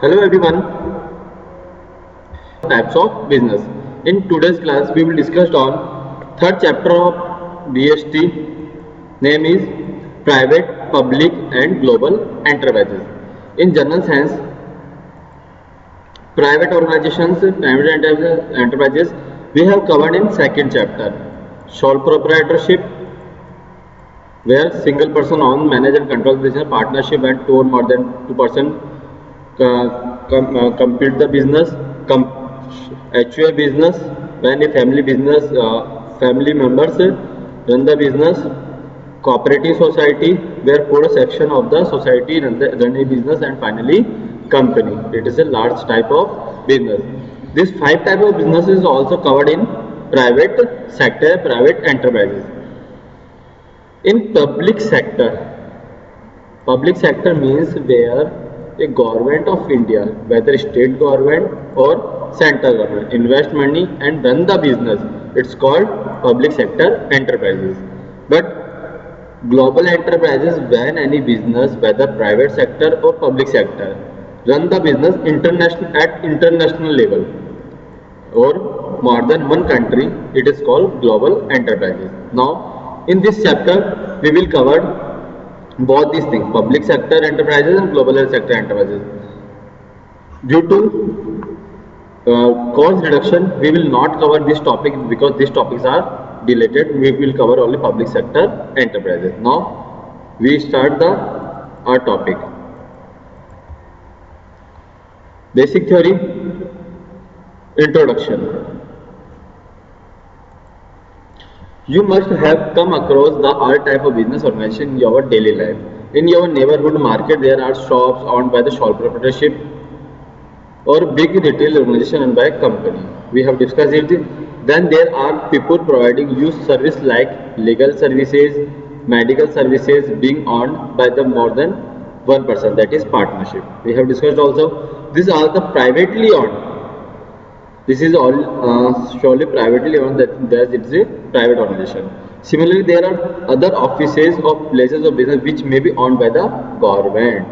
Hello everyone, types of business. In today's class, we will discuss on third chapter of BST. Name is Private, Public and Global Enterprises. In general sense, private organizations, private enterprises, we have covered in second chapter. Sole proprietorship, where single person own, manage and control the business, partnership and two or more than 2% complete the business, HUA business, when a family business, family members run the business, cooperative society, where four section of the society run a business, and finally company. It is a large type of business. This five type of business is also covered in private sector, private enterprises. In public sector means where a government of India, whether state government or central government, invest money and run the business. It's called public sector enterprises. But global enterprises, when any business, whether private sector or public sector, run the business international level or more than one country, it is called global enterprises. Now, in this chapter, we will cover both these things, public sector enterprises and global sector enterprises. Due to cost reduction, we will not cover this topic because these topics are related. We will cover only public sector enterprises. Now, we start our topic. Basic theory, introduction. You must have come across the all type of business organization in your daily life. In your neighborhood market, there are shops owned by the sole proprietorship or big retail organization owned by a company. We have discussed it. Then there are people providing you service like legal services, medical services being owned by the more than one person, that is partnership. We have discussed also. These are the privately owned. This is all surely privately owned, that it's a private organization. Similarly, there are other offices or places of business which may be owned by the government.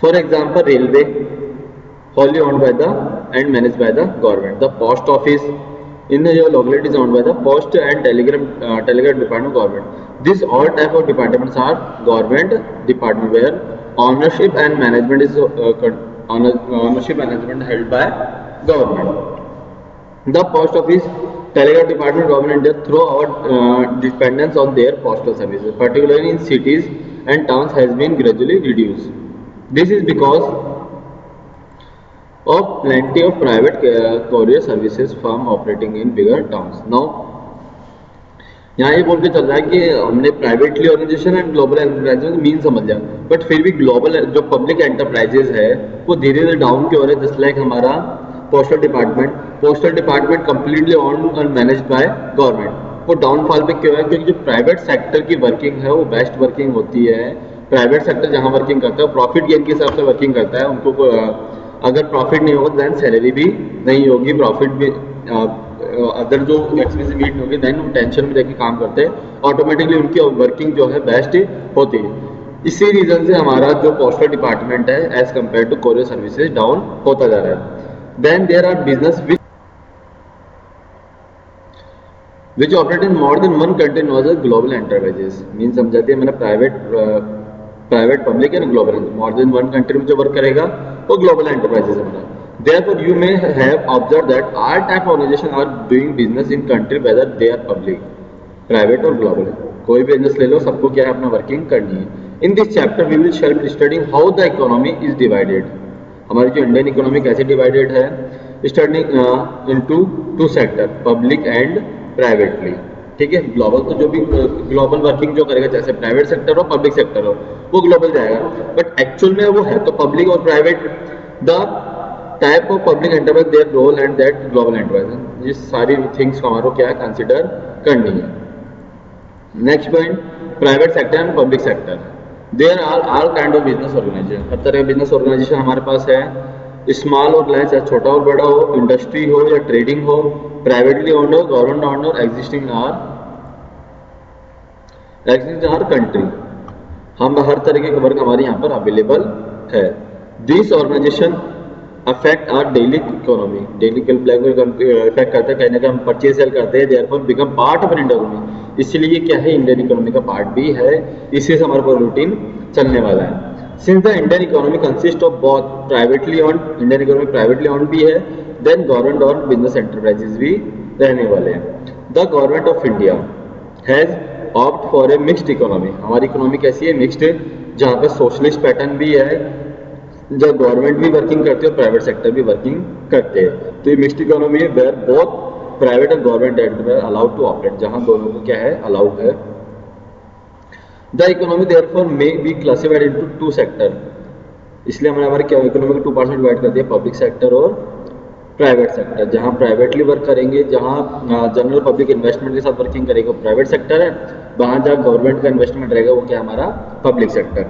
For example, railway, wholly owned by the and managed by the government. The post office in your locality is owned by the post and telegraph department government. These all type of departments are government department where ownership and management is ownership management held by government. The post office, telegraph department, government India through our dependence on their postal services, particularly in cities and towns, has been gradually reduced. This is because of plenty of private courier services firm operating in bigger towns. Now, यहाँ ये बोल के चल रहा है कि हमने privately organisation and global enterprises mean समझ लिया, बट फिर भी ग्लोबल जो पब्लिक एंटरप्राइजेज है वो धीरे धीरे डाउन की ओर है. जस्ट लाइक हमारा postal department completely on and managed by government. वो डाउनफॉल पे क्यों है? क्योंकि जो प्राइवेट सेक्टर की वर्किंग है वो बेस्ट वर्किंग होती है. प्राइवेट सेक्टर जहाँ वर्किंग करता है प्रॉफिट गेन के हिसाब से वर्किंग करता है. उनको अगर प्रॉफिट नहीं होगा दैन सैलरी भी नहीं होगी, प्रॉफिट भी अदर जो एक्सपेंस मीट नहीं होगी, देन वो टेंशन में देकर काम करते हैं. ऑटोमेटिकली उनकी वर्किंग जो है बेस्ट होती है. इसी रीजन से हमारा जो पोस्टल डिपार्टमेंट है as compare to courier services down होता जा रहा है. Then there are business which operate in more than one country not as global enterprises. Mean समझाते हैं मैंने private public and global. More than one country में जो वर्क करेगा वो ग्लोबल एंटरप्राइजेस है. Therefore, you may have observed that all type of organizations are doing business in country whether they are public, private or global. कोई भी business ले लो, सबको क्या है अपना वर्किंग करनी है. In this chapter, we will shall be studying how the economy is divided. हमारी जो इंडियन इकोनॉमी कैसे डिवाइडेड है, studying into two sector, public and privately. ठीक है, ग्लोबल तो जो भी ग्लोबल वर्किंग जो करेगा, जैसे प्राइवेट सेक्टर हो पब्लिक सेक्टर हो, वो ग्लोबल जाएगा. बट एक्चुअल में वो है तो पब्लिक और private. The type of public enterprise, their role and that global enterprise. ये सारी थिंग्स को हमारे क्या है कंसिडर करनी है. Next point, private sector and public sector. There are all kind of business organization. हर तरह का बिजनेस ऑर्गेनाइजेशन हमारे पास है. स्मॉल और लार्ज, चाहे छोटा और बड़ा हो, इंडस्ट्री हो या ट्रेडिंग हो, प्राइवेटली ओन्ड हो, गवर्नमेंट ओन्ड हो, एग्जिस्टिंग आर कंट्री. हम हर तरीके का वर्क हमारे यहाँ पर अवेलेबल है. This organisation affect our daily economy, daily effect करते हैं, कहीं ना कहीं हम परचेज सेल करते हैं, therefore become part of Indian economy, इसलिए ये क्या है, इंडियन इकोनॉमी का पार्ट भी है, इसी से हमारा पूरा रूटीन चलने वाला है। Since the Indian economy consist of both privately owned, Indian economy privately owned भी है, then government owned business enterprises भी रहने वाले हैं। The government of India has opt for a mixed economy, हमारी इकोनॉमी कैसी है, मिक्स्ड, जहाँ पे सोशलिस्ट पैटर्न भी है, जब गवर्नमेंट भी वर्किंग करती है और प्राइवेट सेक्टर भी वर्किंग करते हैं, तो ये मिक्स्ड इकोनॉमी है वेयर बोथ प्राइवेट और government enterprise allowed to operate, जहां दोनों को क्या है, अलाउड है। The economy therefore may be classified into two sector, इसलिए हमने हमारे क्या इकोनॉमी को 2 पार्ट्स में डिवाइड कर दिया, पब्लिक सेक्टर और प्राइवेट सेक्टर। जहां प्राइवेटली वर्क करेंगे, जहां जनरल पब्लिक इन्वेस्टमेंट के साथ वर्किंग करेंगे, वो प्राइवेट सेक्टर है, वहां जहां गवर्नमेंट का इन्वेस्टमेंट रहेगा वो क्या हमारा public sector.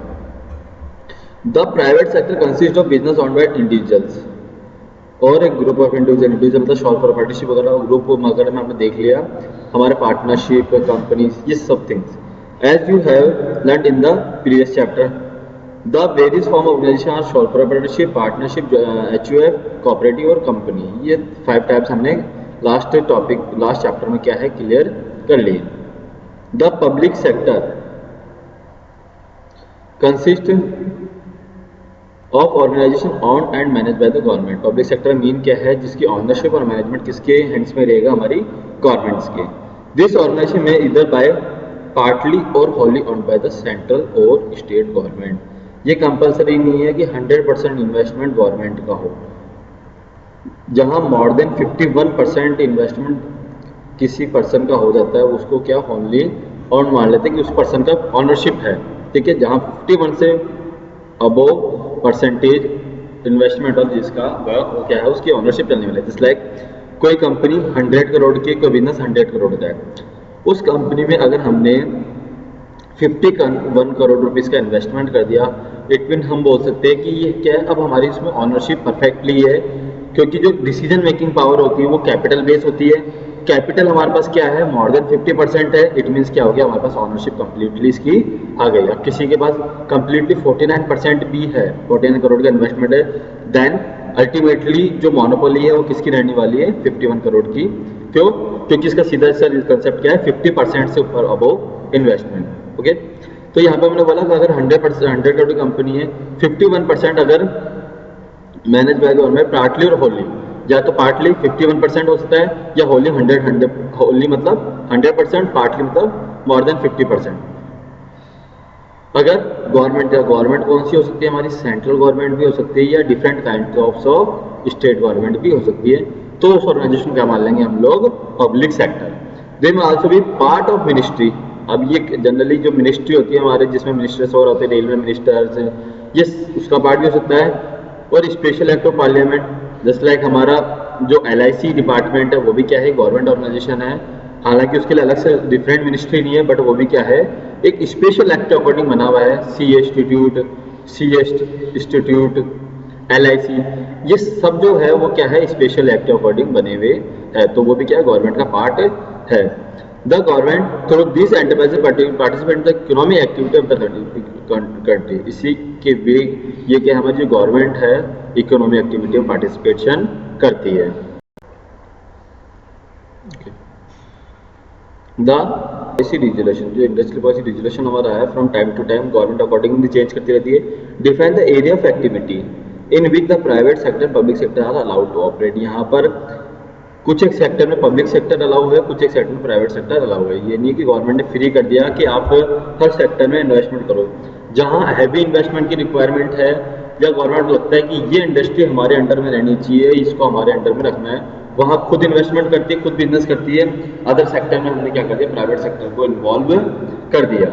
The private sector consist of business on by individuals और एक ग्रुप ऑफ इंडिविजुअल मतलब शॉर्ट पार्टनरशिप वगैरह, ग्रुप वगैरह में हमने देख लिया, हमारे पार्टनरशिप कंपनीज, ये सब things as you have learn in the previous chapter. The various form of organisation are short partnership, partnership, HUF, cooperative और कंपनी, ये 5 टाइप्स हमने लास्ट चैप्टर में क्या है क्लियर कर लिए। The public sector consist of organisation owned and managed by the government, public sector mean क्या है, जिसकी ऑनरशिप और मैनेजमेंट किसके हैंड्स में रहेगा, हमारी गवर्नमेंट्स के। दिस ऑर्गेनाइजेशन में इधर बाय पार्टली और wholly on by the central और स्टेट गवर्नमेंट, ये कंपलसरी नहीं है कि 100% इन्वेस्टमेंट गवर्नमेंट का हो, जहां मोर देन 51% इन्वेस्टमेंट किसी पर्सन का हो जाता है, उसको क्या ओनली ऑन मान लेते हैं कि उस पर्सन का ऑनरशिप है, ठीक है, जहां 51 से अबोव परसेंटेज इन्वेस्टमेंट और जिसका वो क्या है, उसकी ऑनरशिप चलने वाली है। जस्ट लाइक कोई कंपनी 100 करोड़ की, कोई बिजनेस 100 करोड़ का है, उस कंपनी में अगर हमने 51 करोड़ रुपीज़ का इन्वेस्टमेंट कर दिया, इट मीन हम बोल सकते हैं कि ये क्या है, अब हमारी इसमें ऑनरशिप परफेक्टली है, क्योंकि जो डिसीजन मेकिंग पावर होती है वो कैपिटल बेस होती है, कैपिटल हमारे पास क्या है, मोर देन 50% है, इट मीन्स क्या हो गया, हमारे पास ऑनरशिप कंप्लीटली इसकी आ गई। अब किसी के पास कंप्लीटली 49% भी है, 49 करोड़ का इन्वेस्टमेंट है, देन अल्टीमेटली जो मोनोपोली है वो किसकी रहने वाली है, 51 करोड़ की। क्यों, क्योंकि इसका सीधा सा कंसेप्ट क्या है, 50% से ऊपर अबोव इन्वेस्टमेंट। ओके, तो यहाँ पे हमने बोला कि अगर 100 करोड़ की कंपनी है, 51% अगर मैनेज बाय गवर्नमेंट पार्टली और होली, या तो पार्टली 51% हो सकता है, या होली 100 होली मतलब 100%, पार्टली मतलब मोर देन 50%। अगर गवर्नमेंट कौन सी हो सकती है, हमारी सेंट्रल गवर्नमेंट भी हो सकती है, या different kind of state government भी हो सकती है, तो उस ऑर्गेनाइजेशन क्या मान लेंगे हम लोग, public sector. They may also be part of ministry, अब ये जनरली जो मिनिस्ट्री होती है हमारे, जिसमें मिनिस्टर्स और होते हैं, रेलवे मिनिस्टर्स, ये उसका पार्ट भी हो सकता है, और special act of parliament, just like हमारा जो LIC डिपार्टमेंट है वो भी क्या है, गवर्नमेंट ऑर्गेनाइजेशन है, हालांकि उसके लिए अलग से डिफरेंट मिनिस्ट्री नहीं है, बट वो भी क्या है, एक स्पेशल एक्ट अकॉर्डिंग बना हुआ है, सी इंस्टीट्यूट, LIC, ये सब जो है वो क्या है, स्पेशल एक्ट अकॉर्डिंग बने हुए है, तो वो भी क्या है, गवर्नमेंट का पार्ट है। The government through this enterprise participate the economic activity of the country, इसी के वे ये क्या हमारी जो गवर्नमेंट है इकोनॉमिक एक्टिविटी में पार्टिसिपेशन करती है। द पॉलिसी रेजुलेशन, जो इंडस्ट्रियल पॉलिसी रेजुलेशन हमारा है, from time to time government accordingly change करती रहती है। Define the area of activity in which the private sector public sector are allowed to operate, यहाँ पर कुछ एक सेक्टर में पब्लिक सेक्टर अलाउ है, कुछ एक सेक्टर में प्राइवेट सेक्टर अलाउ है। ये नहीं कि गवर्नमेंट ने फ्री कर दिया कि आप हर सेक्टर में इन्वेस्टमेंट करो, जहाँ हैवी इन्वेस्टमेंट की रिक्वायरमेंट है, या गवर्नमेंट को लगता है कि ये इंडस्ट्री हमारे अंडर में रहनी चाहिए, इसको हमारे अंडर में रखना है, वहाँ खुद इन्वेस्टमेंट करती है, खुद बिजनेस करती है। अदर सेक्टर में हमने क्या कर दिया, प्राइवेट सेक्टर को इन्वॉल्व कर दिया।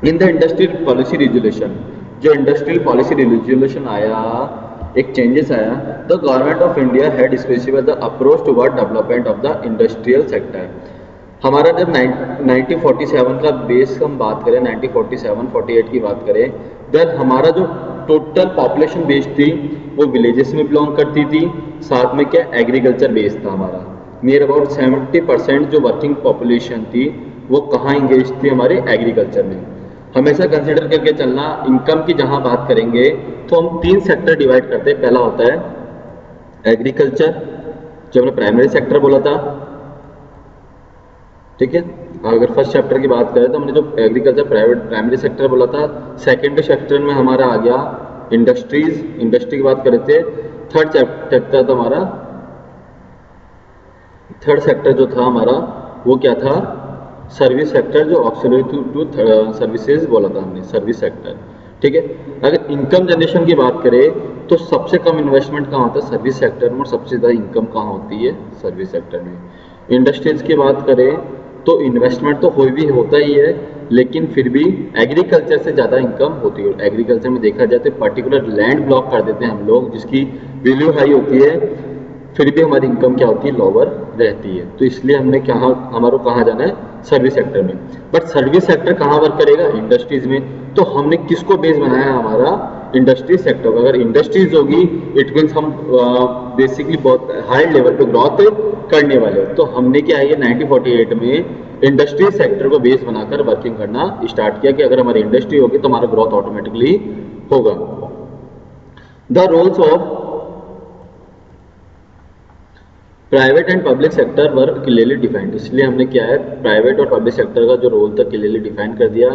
In the industrial policy resolution, जो इंडस्ट्रियल पॉलिसी रेजुलेशन आया, एक चेंजेस आया, the government of India had specified the approach toward development of the industrial sector. हमारा जब 1947 का बेस हम बात करें, 1947-48 की बात करें, देन हमारा जो टोटल पॉपुलेशन बेस थी वो विलेजेस में बिलोंग करती थी, साथ में क्या एग्रीकल्चर बेस था हमारा। नियर अबाउट 70% जो वर्किंग पॉपुलेशन थी वो कहाँ इंगेज थी, हमारे एग्रीकल्चर में। हमेशा कंसिडर करके चलना। इनकम की जहां बात करेंगे तो हम 3 सेक्टर डिवाइड करते हैं। पहला होता है एग्रीकल्चर, जो हमने प्राइमरी सेक्टर बोला था, ठीक है। अगर फर्स्ट चैप्टर की बात करें तो हमने जो एग्रीकल्चर प्राइमरी सेक्टर बोला था, सेकेंडरी सेक्टर में हमारा आ गया इंडस्ट्रीज, इंडस्ट्री की बात कर रहे थे। थर्ड सेक्टर था हमारा, थर्ड सेक्टर जो था हमारा वो क्या था, सर्विस सेक्टर, जो ऑक्सिलरी टू सर्विसेज बोला था हमने, सर्विस सेक्टर, ठीक है। अगर इनकम जनरेशन की बात करें तो सबसे कम इन्वेस्टमेंट कहाँ होता है, सर्विस सेक्टर में, और सबसे ज़्यादा इनकम कहाँ होती है, सर्विस सेक्टर में। इंडस्ट्रीज की बात करें तो इन्वेस्टमेंट तो भी होता ही है, लेकिन फिर भी एग्रीकल्चर से ज़्यादा इनकम होती है। एग्रीकल्चर में देखा जाए तो पर्टिकुलर लैंड ब्लॉक कर देते हैं हम लोग, जिसकी वैल्यू हाई होती है, फिर भी हमारी इनकम क्या होती है, लोअर रहती है। तो इसलिए हमने हमारे कहाँ जाना है, सर्विस सेक्टर में। बट सर्विस सेक्टर कहाँ वर्क करेगा, इंडस्ट्रीज में। तो हमने किसको बेस बनाया, हमारा इंडस्ट्री सेक्टर। अगर इंडस्ट्रीज होगी इट मीन्स हम बेसिकली बहुत हाई लेवल पे ग्रोथ करने वाले। तो हमने क्या है, 1948 में इंडस्ट्री सेक्टर को बेस बनाकर वर्किंग करना स्टार्ट किया कि अगर हमारी इंडस्ट्री होगी तो हमारा ग्रोथ ऑटोमेटिकली होगा। The roles of private and public sector were clearly defined. इसलिए हमने क्या है, प्राइवेट और पब्लिक सेक्टर का जो रोल था क्लियरली डिफाइन कर दिया।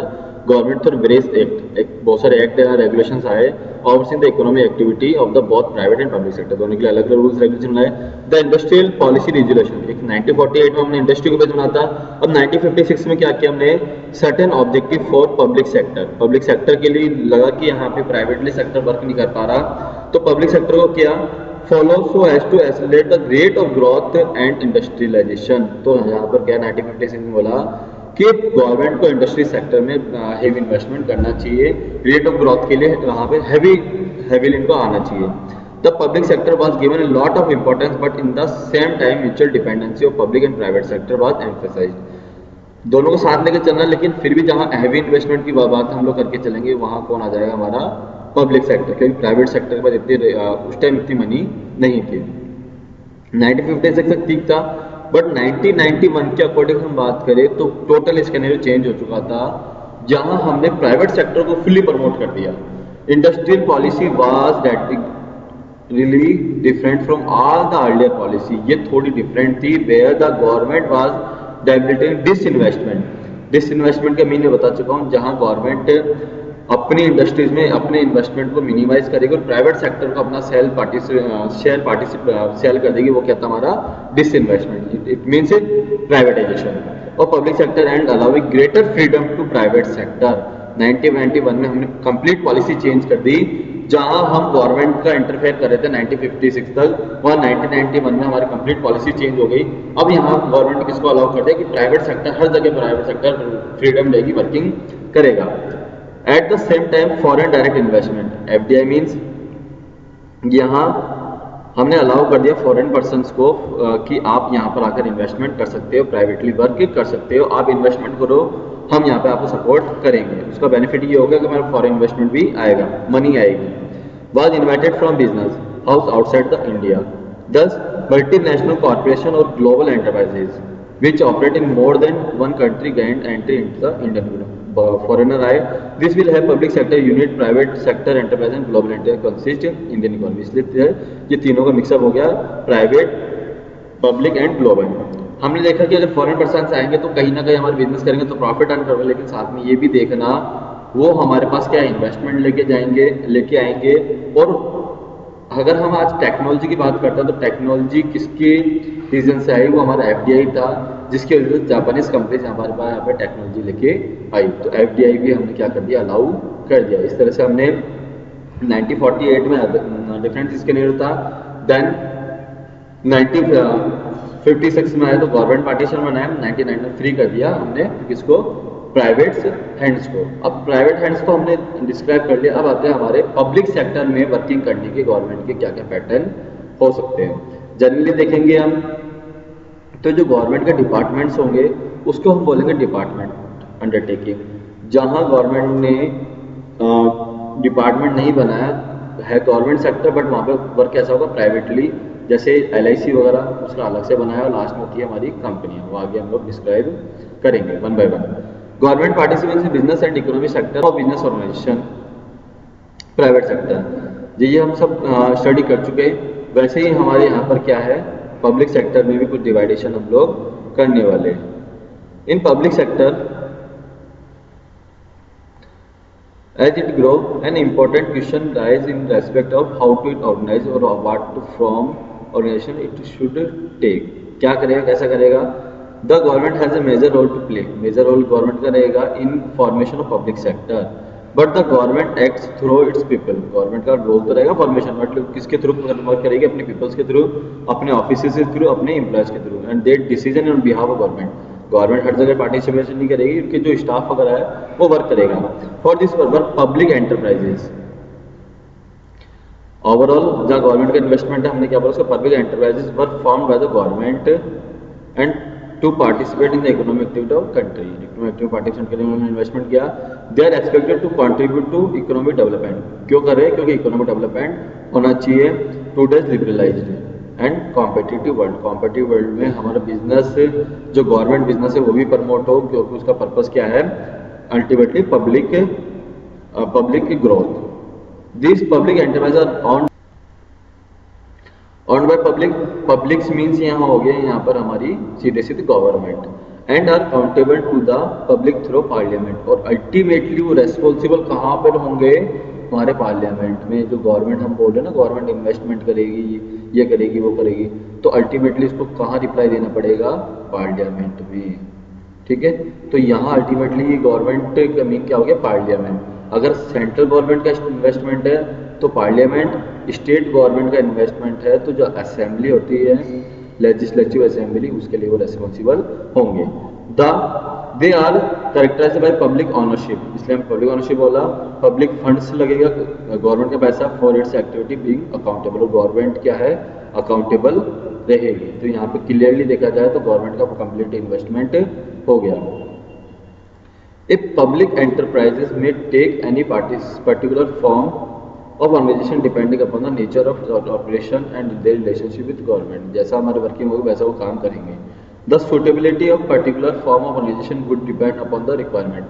गवर्नमेंट थ्रू वेरियस एक्ट, बहुत सारे एक्ट या रेगुलेशंस आए overseeing the economic activity of the both private and public sector, दोनों के लिए अलग अलग रूल्स रेगुलेशन बनाए। द इंडस्ट्रियल पॉलिसी रेजुलेशन, एक 1948 में हमने इंडस्ट्री को बेस बना था। अब 1956 में क्या किया हमने, certain objective for public sector. Public sector के लिए लगा कि यहाँ पे प्राइवेटली सेक्टर वर्क नहीं कर पा रहा, तो पब्लिक सेक्टर को किया follow so as to accelerate the rate of growth and industrialization। तो यहाँ पर क्या 1956 में बोला कि गवर्नमेंट को इंडस्ट्री सेक्टर में हेवी इन्वेस्टमेंट करना चाहिए, रेट ऑफ ग्रोथ के लिए वहाँ पे हैवी इनको आना चाहिए। The public sector was given a lot of importance but in the same time mutual dependency of public and private sector was emphasized. दोनों को साथ लेकर चलना, लेकिन फिर भी जहाँ हैवी इन्वेस्टमेंट की बात हम लोग करके चलेंगे वहाँ कौन आ जाएगा, हमारा पब्लिक सेक्टर, क्योंकि प्राइवेट सेक्टर के पास इतनी उस टाइम इतनी मनी नहीं थी। 1956 तक ठीक था, बट 1991 के अकॉर्डिंग हम बात करें तो टोटल स्केनेरियो चेंज हो चुका था, जहां हमने प्राइवेट सेक्टर को फुल्ली प्रमोट कर दिया। Industrial policy was really different from all the earlier policy. ये थोड़ी डिफरेंट थी, where the government was debilitating disinvestment का मीनिंग बता चुका हूँ, जहां गवर्नमेंट अपनी इंडस्ट्रीज में अपने इन्वेस्टमेंट को मिनिमाइज करेगी और प्राइवेट सेक्टर को अपना शेयर कर देगी। वो क्या था हमारा, डिसइन्वेस्टमेंट, इट मीन्स प्राइवेटाइजेशन। और public sector and allowing greater freedom to private sector. 1991 में हमने कंप्लीट पॉलिसी चेंज कर दी, जहां हम गवर्नमेंट का इंटरफेयर कर रहे थे 1956 तक, वहां 1991 में हमारी कंप्लीट पॉलिसी चेंज हो गई। अब यहाँ गवर्नमेंट किसको अलाउ कर दिया कि प्राइवेट सेक्टर, हर जगह प्राइवेट सेक्टर फ्रीडम लेगी, वर्किंग करेगा। Eight the same time foreign direct investment, FDI means यहाँ हमने अलाउ कर दिया फॉरेन पर्सन्स को कि आप यहाँ पर आकर इन्वेस्टमेंट कर सकते हो, प्राइवेटली वर्क कर सकते हो, आप इन्वेस्टमेंट करो, हम यहाँ पे आपको सपोर्ट करेंगे। उसका बेनिफिट ये होगा कि हमारा फॉरेन इन्वेस्टमेंट भी आएगा, मनी आएगी। Was invited from business house outside the India, दस मल्टीनेशनल कॉर्पोरेशन और global enterprises which operate in more than one country gained entry into the Indian Union. Foreigner आए, this will have public sector unit, private sector enterprise and global enterprise consist Indian economy। इसलिए ये तीनों का mix up हो गया, private, public and global. हमने देखा कि अगर फॉरेन पर्सन आएंगे तो कहीं ना कहीं हमारे बिजनेस करेंगे तो प्रॉफिट अर्न करेंगे, लेकिन साथ में ये भी देखना वो हमारे पास क्या इन्वेस्टमेंट लेके आएंगे। और अगर हम आज टेक्नोलॉजी की बात करते हैं तो टेक्नोलॉजी किसके रीजन से आई, वो हमारा FDI था, जिसके वजह से जापानीज कंपनीज हमारे पास यहाँ पे टेक्नोलॉजी लेके आई। तो FDI भी हमने क्या कर दिया, अलाउ कर दिया। इस तरह से हमने 1948 में डिफरेंट इसके नहीं होता, देन 1956 में आया तो गवर्नमेंट पार्टीशन बनाया, 1999 में फ्री कर दिया हमने किसको, प्राइवेट हैंड्स को। अब प्राइवेट हैंड्स को हमने डिस्क्राइब कर लिया, अब आते हैं हमारे पब्लिक सेक्टर में वर्किंग करने के गवर्नमेंट के क्या क्या पैटर्न हो सकते हैं। जनरली देखेंगे हम तो जो गवर्नमेंट के डिपार्टमेंट्स होंगे उसको हम बोलेंगे डिपार्टमेंट अंडरटेकिंग। जहां गवर्नमेंट ने डिपार्टमेंट नहीं बनाया है गवर्नमेंट सेक्टर, बट वहाँ पे वर्क कैसा होगा, प्राइवेटली, जैसे LIC वगैरह उसका अलग से बनाया और लास्ट में होती है हमारी कंपनियाँ, वो आगे हम लोग डिस्क्राइब करेंगे one by one. Government participates in business and economic sector और बिजनेस ऑर्गेनाइजेशन प्राइवेट सेक्टर। ये हम सब स्टडी कर चुके हैं। वैसे ही हमारे यहाँ पर क्या है, पब्लिक सेक्टर में भी कुछ डिवाइडेशन हम लोग करने वाले। In public sector as it grow an important question rise in respect of how to it organize or what from organization it should take। क्या करेगा, कैसा करेगा? The government has a major role to play। major role government का रहेगा in formation of public sector, but the government acts through its people। Government का role तो रहेगा formation, मतलब किसके थ्रू वर्क करेगी? अपने पीपल्स के थ्रू, अपने ऑफिस के थ्रू, अपने एम्प्लॉयज के through, and they decision on behalf of government. Government हर जगह पार्टिसिपेशन नहीं करेगी, उनके जो स्टाफ वगैरह है वो वर्क करेगा। For this work public enterprises overall, जहाँ गवर्नमेंट का इन्वेस्टमेंट है, हमने क्या बोला उसका, public enterprises work form by the government and to participate in the economic activity of country. Economic activity participate करने में उन्होंने इन्वेस्टमेंट किया। They are expected to contribute to economic development. क्यों कर रहे हैं? क्योंकि इकोनॉमिक डेवलपमेंट होना चाहिए। Today's liberalised and competitive world, competitive world में हमारा बिजनेस, जो गवर्नमेंट बिजनेस है वो भी प्रमोट हो, क्योंकि उसका पर्पस क्या है? अल्टीमेटली पब्लिक की growth. This public enterprise are owned by publics means यहाँ हो गया, यहाँ पर हमारी सीधे सीधे government, and are countable to the public through parliament. और अल्टीमेटली वो रेस्पॉन्सिबल कहाँ पर होंगे? हमारे पार्लियामेंट में। जो गवर्नमेंट हम बोल रहे हैं ना, गवर्नमेंट इन्वेस्टमेंट करेगी, ये करेगी, वो करेगी, तो अल्टीमेटली इसको कहाँ रिप्लाई देना पड़ेगा? पार्लियामेंट में। ठीक है, तो यहाँ अल्टीमेटली गवर्नमेंट का मीन क्या हो गया? पार्लियामेंट। अगर सेंट्रल गवर्नमेंट का इन्वेस्टमेंट है तो पार्लियामेंट, स्टेट गवर्नमेंट का इन्वेस्टमेंट है तो जो असेंबली होती है, लेजिस्लेटिव असेंबली, उसके लिए वो रेस्पॉन्सिबल होंगे। They are characterised by public ownership, इसलिए हम पब्लिक ऑनरशिप बोला। पब्लिक फंड्स लगेगा, गवर्नमेंट का पैसा, for its activity being accountable. और गवर्नमेंट क्या है? अकाउंटेबल रहेगी। तो यहाँ पे क्लियरली देखा जाए तो गवर्नमेंट का कंप्लीट इन्वेस्टमेंट हो गया। If public enterprises may take any particular form of organisation depending upon the nature of operation and their relationship with government, जैसा हमारे वर्किंग होगी वैसा वो काम करेंगे। The suitability of particular form of organisation would depend upon the requirement,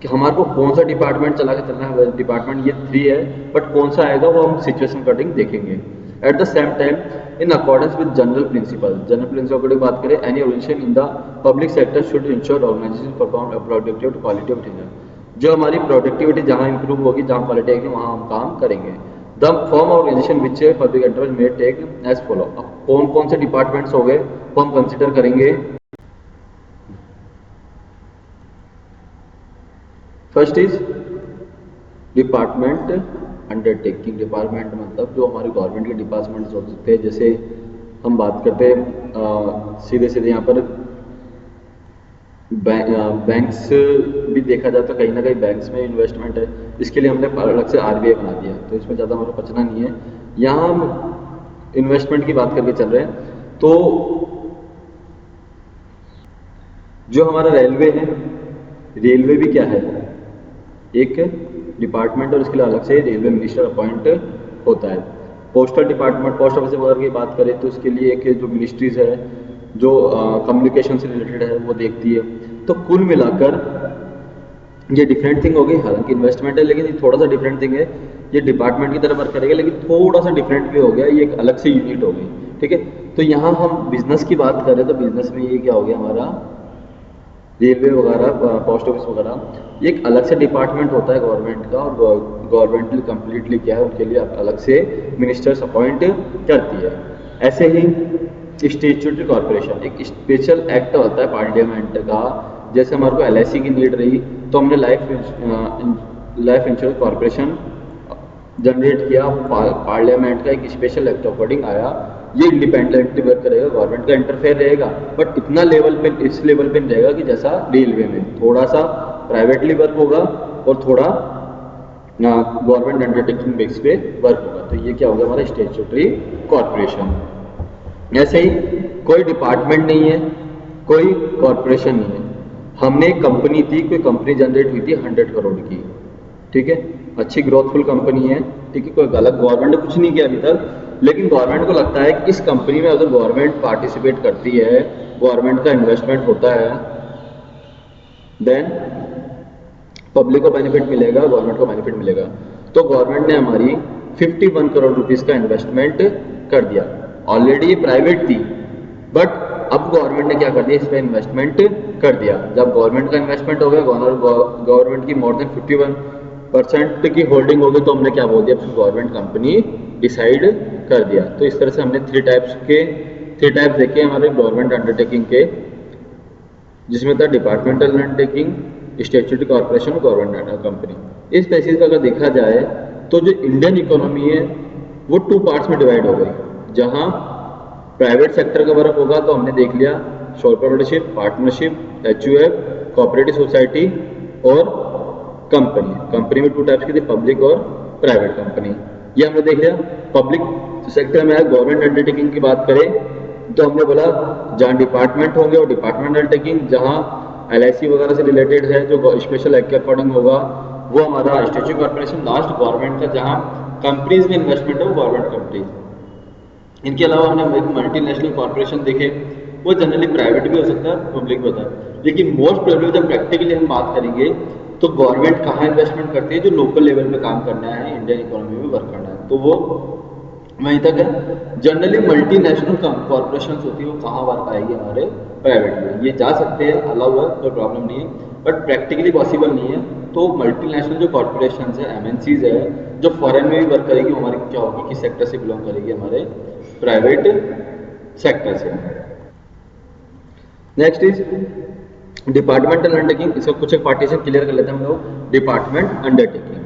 कि हमारे को कौन सा डिपार्टमेंट चला के चलना है। डिपार्टमेंट ये 3 है, बट कौन सा आएगा वो हम सिचुएशन अकॉर्डिंग देखेंगे। At the same time in accordance with general principle की बात करें, any organisation in the public sector should ensure organisation perform productivity quality of teacher. जो हमारी प्रोडक्टिविटी जहाँ इंप्रूव होगी, जहाँ क्वालिटी आएगी, वहाँ हम काम करेंगे। The form organisation which public enterprise may take as follow. अब कौन कौन से डिपार्टमेंट्स हो गए वो हम कंसिडर करेंगे। First is department undertaking. Department मतलब जो हमारे गवर्नमेंट के डिपार्टमेंट्स हो सकते हैं, जैसे हम बात करते हैं सीधे सीधे यहाँ पर बैंक्स भी देखा जाए तो कहीं ना कहीं बैंक्स में इन्वेस्टमेंट है। इसके लिए हमने अलग से आरबीआई बना दिया, तो इसमें ज़्यादा हमारा पचना नहीं है। यहाँ हम इन्वेस्टमेंट की बात करके चल रहे हैं। तो जो हमारा रेलवे है, रेलवे भी क्या है? एक डिपार्टमेंट, और इसके लिए अलग से रेलवे मिनिस्टर अपॉइंट होता है। पोस्टल डिपार्टमेंट, पोस्ट ऑफिस वगैरह की बात करें तो उसके लिए एक जो मिनिस्ट्रीज है जो कम्युनिकेशन से रिलेटेड है वो देखती है। तो कुल मिलाकर ये डिफरेंट थिंग हो गई। हालांकि इन्वेस्टमेंट है लेकिन ये थोड़ा सा डिफरेंट थिंग है। ये डिपार्टमेंट की तरह वर्क करेगा लेकिन थोड़ा सा डिफरेंट भी हो गया, ये एक अलग से यूनिट हो गई। ठीक है, तो यहाँ हम बिजनेस की बात करें तो बिजनेस में ये क्या हो गया हमारा, रेलवे वगैरह, पोस्ट ऑफिस वगैरह, ये एक अलग से डिपार्टमेंट होता है गवर्नमेंट का, और गवर्नमेंट कम्प्लीटली क्या है, उनके लिए अलग से मिनिस्टर्स अपॉइंट करती है। ऐसे ही स्टैट्यूटरी कॉर्पोरेशन एक स्पेशल एक्ट होता है पार्लियामेंट का। जैसे हमारे को एलआईसी की नीड रही तो हमने लाइफ इंश्योरेंस कॉर्पोरेशन जनरेट किया। पार्लियामेंट का एक स्पेशल एक्ट अकॉर्डिंग आया। ये इंडिपेंडेंटली वर्क करेगा, गवर्नमेंट का इंटरफेयर रहेगा, बट इतना लेवल पे, इस लेवल पे रहेगा कि जैसा रेलवे में थोड़ा सा प्राइवेटली वर्क होगा और थोड़ा गवर्नमेंट अंडरटेकिंग बेस पे वर्क होगा। तो ये क्या होगा हमारा स्टैट्यूटरी कॉर्पोरेशन। ऐसे ही कोई डिपार्टमेंट नहीं है, कोई कॉर्पोरेशन नहीं है। हमने एक कंपनी थी, कोई कंपनी जनरेट हुई थी 100 करोड़ की। ठीक है, अच्छी ग्रोथफुल कंपनी है। ठीक है, कोई गलत, गवर्नमेंट ने कुछ नहीं किया अभी तक, लेकिन गवर्नमेंट को लगता है कि इस कंपनी में अगर गवर्नमेंट पार्टिसिपेट करती है, गवर्नमेंट का इन्वेस्टमेंट होता है, देन पब्लिक को बेनिफिट मिलेगा, गवर्नमेंट को बेनिफिट मिलेगा। तो गवर्नमेंट ने हमारी 51 करोड़ रुपीस का इन्वेस्टमेंट कर दिया। ऑलरेडी प्राइवेट थी, बट अब गवर्नमेंट ने क्या कर दिया, इस पर इन्वेस्टमेंट कर दिया। जब गवर्नमेंट का इन्वेस्टमेंट हो गया, गवर्नमेंट की मोर देन 51% की होल्डिंग होगी, तो हमने क्या बोल दिया, गवर्नमेंट कंपनी डिसाइड कर दिया। तो इस तरह से हमने थ्री टाइप्स देखे हमारे गवर्नमेंट अंडरटेकिंग के, जिसमें था departmental undertaking, statutory corporation, government company. इस बेसिस पर अगर देखा जाए तो जो इंडियन इकोनॉमी है वो 2 पार्ट्स में डिवाइड हो गई। जहां प्राइवेट सेक्टर का वर्क होगा तो हमने देख लिया शोर proprietorship, partnership, HUF, cooperative society और कंपनी में 2 टाइप्स की थी, पब्लिक और प्राइवेट कंपनी। ये हमने देख लिया। पब्लिक सेक्टर में गवर्नमेंट अंडरटेकिंग की बात करें तो हमने बोला जहाँ डिपार्टमेंट होंगे वो डिपार्टमेंट अंडरटेकिंग, जहाँ LIC वगैरह से रिलेटेड है जो स्पेशल एक्ट के अकॉर्डिंग होगा वो हमारा स्टैट्यूटरी कॉर्पोरेशन। लास्ट गवर्नमेंट का जहाँ कंपनीज में इन्वेस्टमेंट है वो गवर्नमेंट कंपनीज। इनके अलावा हमने एक मल्टीनेशनल कॉर्पोरेशन देखे, वो जनरली प्राइवेट भी हो सकता है, पब्लिक भी होता है। लेकिन मोस्ट प्रोबेबली जब प्रैक्टिकली हम बात करेंगे तो गवर्नमेंट कहाँ इन्वेस्टमेंट करती है, जो लोकल लेवल पे काम करना है, इंडियन इकोनॉमी में वर्क करना है, तो वो वहीं तक है। जनरली मल्टीनेशनल कॉर्पोरेशन होती है वो कहाँ वर्क आएगी, हमारे प्राइवेट में। ये जा सकते हैं, अलाउ है, कोई प्रॉब्लम नहीं है, बट प्रैक्टिकली पॉसिबल नहीं है। तो मल्टीनेशनल जो कॉर्पोरेशन है, MNCs है, जो फॉरेन में भी वर्क करेगी, वो हमारी क्या होगी, किस सेक्टर से बिलोंग करेगी, हमारे प्राइवेट सेक्टर से। Next is departmental undertaking. इसका कुछ एक पार्टीशन क्लियर कर लेते हैं हम लोग। Department undertaking,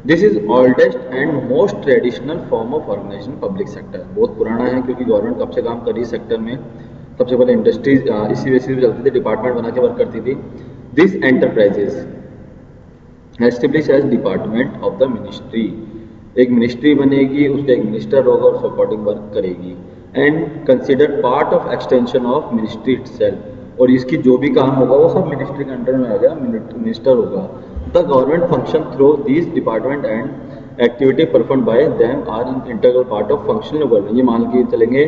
this is oldest and most traditional form of organisation public sector. बहुत पुराना है क्योंकि गवर्नमेंट कब से काम कर रही है सेक्टर में। सबसे पहले इंडस्ट्रीज इसी बेसिस पे चलती थी, डिपार्टमेंट बना के वर्क करती थी। This enterprises establish as department of the ministry. एक मिनिस्ट्री बनेगी, उसका एक मिनिस्टर होगा और सपोर्टिंग वर्क करेगी, and consider part of extension of ministry itself. और इसकी जो भी काम होगा वो सब मिनिस्ट्री के अंडर में आ गया, मिनिस्टर होगा। The government function through this department and activity perform by them are in integral part of functional government. ये मान के चलेंगे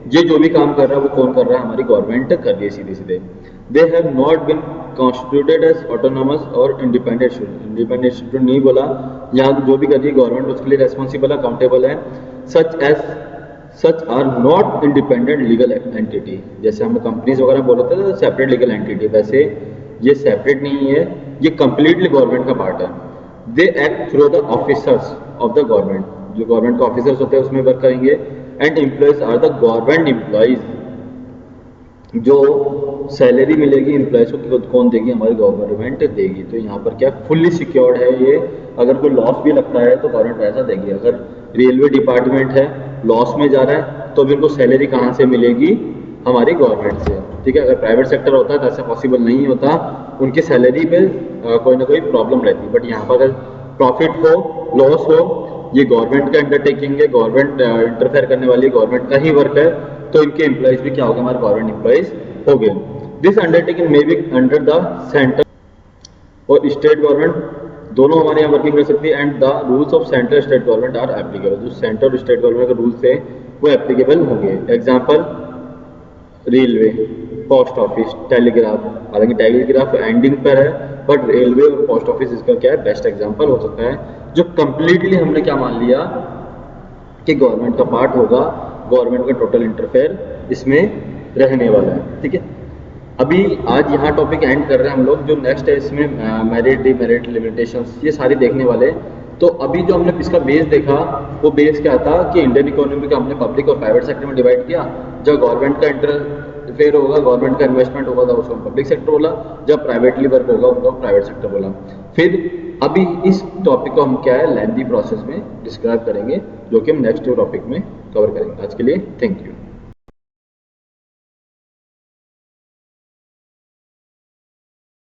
ये जो भी काम कर रहा है वो कौन कर रहा है, हमारी गवर्नमेंट कर रही है सीधे सीधे। They have not been constituted as autonomous और इंडिपेंडेंट इंस्टीट्यूट नहीं बोला, यहाँ जो भी कर रही है गवर्नमेंट उसके लिए रेस्पॉन्सिबल अकाउंटेबल है। Such are not independent legal entity. जैसे हम कंपनीज वगैरह बोलते थे सेपरेट लीगल एंटिटी, वैसे ये सेपरेट नहीं है, ये कंप्लीटली गवर्नमेंट का पार्ट है। They act through the officers of the government, जो गवर्नमेंट के ऑफिसर्स होते हैं उसमें वर्क करेंगे। And employees are the government employees, जो सैलरी मिलेगी एम्प्लॉयज को कौन देगी, हमारी गवर्नमेंट देगी। तो यहाँ पर क्या फुल्ली सिक्योर्ड है ये, अगर कोई लॉस भी लगता है तो गवर्नमेंट पैसा देगी। अगर रेलवे डिपार्टमेंट है लॉस में जा रहा है तो फिर को सैलरी कहाँ से मिलेगी, हमारी गवर्नमेंट से। ठीक है, अगर प्राइवेट सेक्टर होता है तो ऐसा पॉसिबल नहीं होता, उनकी सैलरी पे कोई ना कोई प्रॉब्लम रहती। बट यहाँ पर अगर प्रॉफिट हो लॉस हो, ये गवर्नमेंट का अंडरटेकिंग है, गवर्नमेंट इंटरफेयर करने वाली गवर्नमेंट का ही वर्क है, तो इनके एम्प्लॉयज भी क्या हो गए, हमारे गवर्नमेंट एम्प्लॉयज हो गए। This undertaking may be under the centre और स्टेट गवर्नमेंट, दोनों हमारे यहाँ वर्किंग कर सकती है। And the rules of central state government are applicable, जो सेंटर और स्टेट गवर्नमेंट के रूल्स है वो एप्लीकेबल होंगे। Example railway, post office, telegraph. हालांकि टेलीग्राफ एंडिंग पर है, बट रेलवे और पोस्ट ऑफिस इसका क्या है, बेस्ट एग्जांपल हो सकता है, जो कंप्लीटली हमने क्या मान लिया कि गवर्नमेंट का पार्ट होगा, गवर्नमेंट का टोटल इंटरफेयर इसमें रहने वाला है। ठीक है, अभी आज यहाँ टॉपिक एंड कर रहे हैं हम लोग। जो नेक्स्ट है इसमें मेरिट, डिमेरिट, लिमिटेशंस, ये सारी देखने वाले। तो अभी जो हमने इसका बेस देखा वो बेस क्या था कि इंडियन इकोनॉमी का हमने पब्लिक और प्राइवेट सेक्टर में डिवाइड किया। जब गवर्नमेंट का इंटरफेयर होगा, गवर्नमेंट का इन्वेस्टमेंट होगा, तो उसको हम पब्लिक सेक्टर बोला। जब प्राइवेटली वर्क होगा उनको प्राइवेट सेक्टर बोला। फिर अभी इस टॉपिक को हम क्या है लेंथी प्रोसेस में डिस्क्राइब करेंगे, जो कि हम नेक्स्ट टॉपिक में कवर करेंगे। आज के लिए थैंक यू।